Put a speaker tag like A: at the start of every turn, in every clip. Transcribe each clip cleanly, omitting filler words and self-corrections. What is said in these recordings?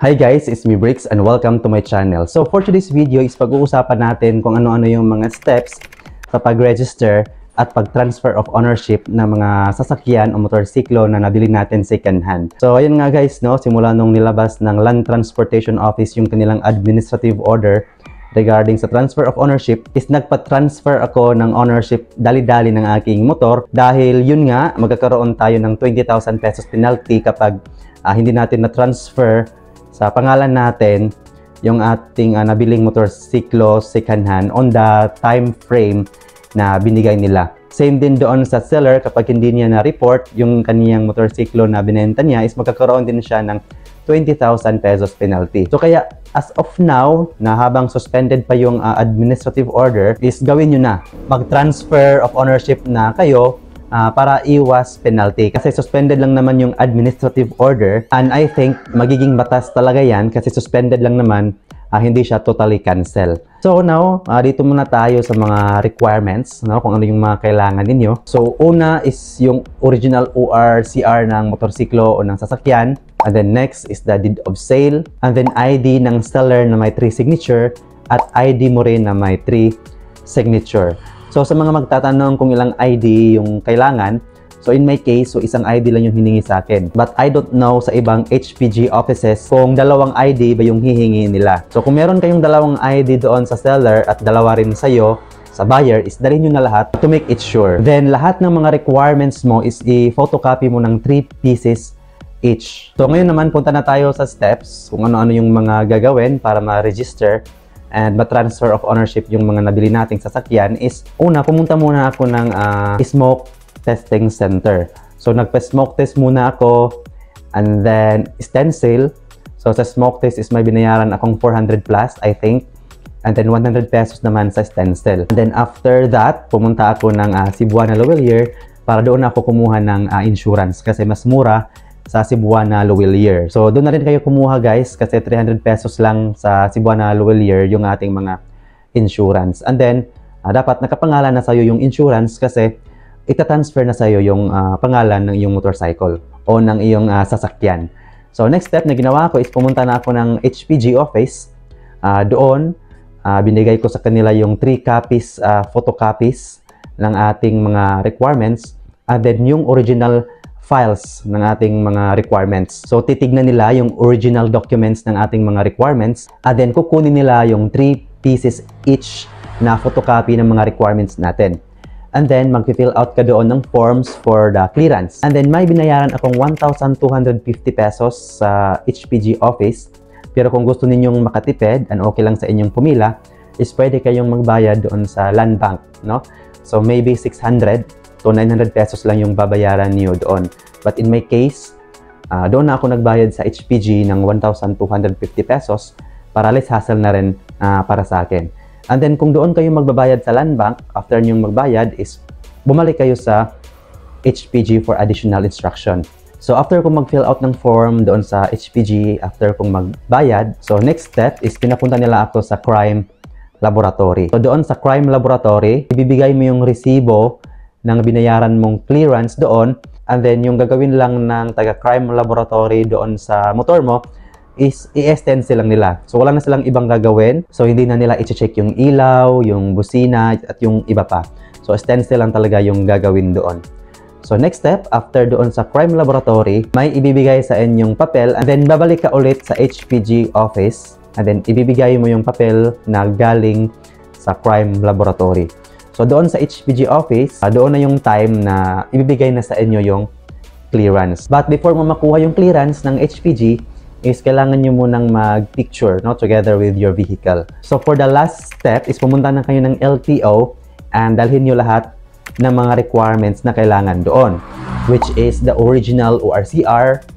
A: Hi guys, it's me Bricks and welcome to my channel. So for today's video is pag-uusapan natin kung ano-ano yung mga steps sa pag-register at pag-transfer of ownership ng mga sasakyan o motorsiklo na nabili natin second hand. So ayun nga guys, no, simula nung nilabas ng Land Transportation Office yung kanilang administrative order regarding sa transfer of ownership is nagpa-transfer ako ng ownership dali-dali ng aking motor dahil yun nga magkakaroon tayo ng 20,000 pesos penalty kapag hindi natin na-transfer sa pangalan natin yung ating nabiling motorsiklo second hand on the time frame na binigay nila. Same din doon sa seller, kapag hindi niya na-report yung kaniyang motorsiklo na binenta niya is magkakaroon din siya ng 20,000 pesos penalty. So kaya as of now, na habang suspended pa yung administrative order, is gawin nyo na. Mag-transfer of ownership na kayo para iwas penalty. Kasi suspended lang naman yung administrative order and I think magiging batas talaga yan kasi suspended lang naman, hindi siya totally cancel. So now, dito muna tayo sa mga requirements, no? Kung ano yung mga kailangan ninyo. So una is yung original ORCR ng motorsiklo o ng sasakyan. And then next is the deed of sale. And then ID ng seller na may 3 signature at ID mo rin na may 3 signature. So sa mga magtatanong kung ilang ID yung kailangan, so in my case, so isang ID lang yung hiningi sa akin. But I don't know sa ibang HPG offices kung dalawang ID ba yung hihingi nila. So kung meron kayong dalawang ID doon sa seller at dalawa rin sa'yo, sa buyer, is dalhin nyo na lahat to make it sure. Then lahat ng mga requirements mo is i-photocopy mo ng 3 pieces each. So ngayon naman, punta na tayo sa steps kung ano-ano yung mga gagawin para ma-register and ma-transfer of ownership yung mga nabili nating sasakyan is, una, pumunta muna ako ng smoke testing center. So, nagpa-smoke test muna ako and then stencil. So, sa smoke test is may binayaran akong 400 plus, I think. And then 100 pesos naman sa stencil. And then after that, pumunta ako ng Cebuana Lowellier para doon ako kumuha ng insurance kasi mas mura sa Cebuana Lowellier. So, doon na rin kayo kumuha guys kasi 300 pesos lang sa Cebuana Lowellier yung ating mga insurance. And then, dapat nakapangalan na sa'yo yung insurance kasi itatransfer na sa'yo yung pangalan ng iyong motorcycle o ng iyong sasakyan. So, next step na ginawa ko is pumunta na ako ng HPG office. Doon, binigay ko sa kanila yung 3 copies, photocopies ng ating mga requirements and then yung original files ng ating mga requirements. So, titignan nila yung original documents ng ating mga requirements and then kukunin nila yung 3 pieces each na photocopy ng mga requirements natin. And then, mag-fill out ka doon ng forms for the clearance. And then, may binayaran akong 1,250 pesos sa HPG office. Pero kung gusto ninyong makatipid and okay lang sa inyong pumila, is pwede kayong magbayad doon sa land bank, no? So, maybe 600 to 900 pesos lang yung babayaran niyo doon. But in my case, doon na ako nagbayad sa HPG ng 1,250 pesos para less hassle na rin para sa akin. And then kung doon kayo magbabayad sa land bank, after nyong magbayad is bumalik kayo sa HPG for additional instruction. So after kong mag-fill out ng form doon sa HPG, after kong magbayad, so next step is pinapunta nila ako sa crime laboratory. So doon sa crime laboratory, ibibigay mo yung resibo ng binayaran mong clearance doon and then yung gagawin lang ng taga-crime laboratory doon sa motor mo is i-stencil lang nila. So wala na silang ibang gagawin. So hindi na nila i-check yung ilaw, yung busina at yung iba pa. So stencil lang talaga yung gagawin doon. So next step, after doon sa crime laboratory, may ibibigay sa inyong papel and then babalik ka ulit sa HPG office and then ibibigay mo yung papel na galing sa crime laboratory. So doon sa HPG office, doon na yung time na ibibigay na sa inyo yung clearance. But before mo makuha yung clearance ng HPG, is kailangan nyo munang mag-picture, no, together with your vehicle. So for the last step is pumunta na kayo ng LTO and dalhin nyo lahat ng mga requirements na kailangan doon, which is the original ORCR,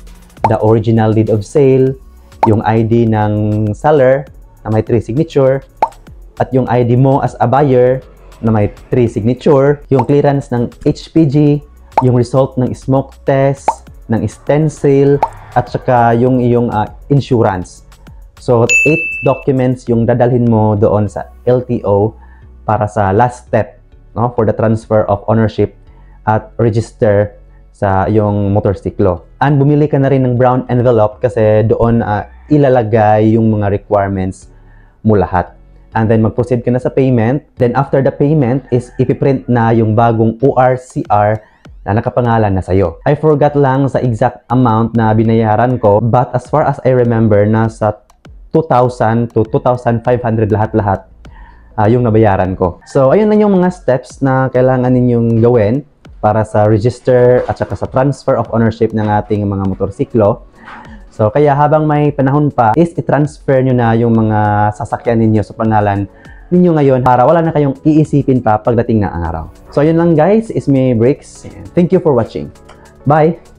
A: the original deed of sale, yung ID ng seller na may 3 signature, at yung ID mo as a buyer na may 3 signature, yung clearance ng HPG, yung result ng smoke test, ng stencil, at saka yung iyong insurance. So, 8 documents yung dadalhin mo doon sa LTO para sa last step, no, for the transfer of ownership at register sa iyong motorsiklo. And bumili ka na rin ng brown envelope kasi doon ilalagay yung mga requirements mo lahat. And then mag-proceed ka na sa payment. Then after the payment is ipiprint na yung bagong ORCR na nakapangalan na sa'yo. I forgot lang sa exact amount na binayaran ko, but as far as I remember, nasa 2,000 to 2,500 lahat-lahat yung nabayaran ko. So ayun lang yung mga steps na kailangan ninyong gawin para sa register at saka sa transfer of ownership ng ating mga motorsiklo. So, kaya habang may panahon pa, is i-transfer nyo na yung mga sasakyan ninyo sa pangalan ninyo ngayon para wala na kayong iisipin pa pagdating ng araw. So, yun lang guys, is me Bricks. Thank you for watching. Bye!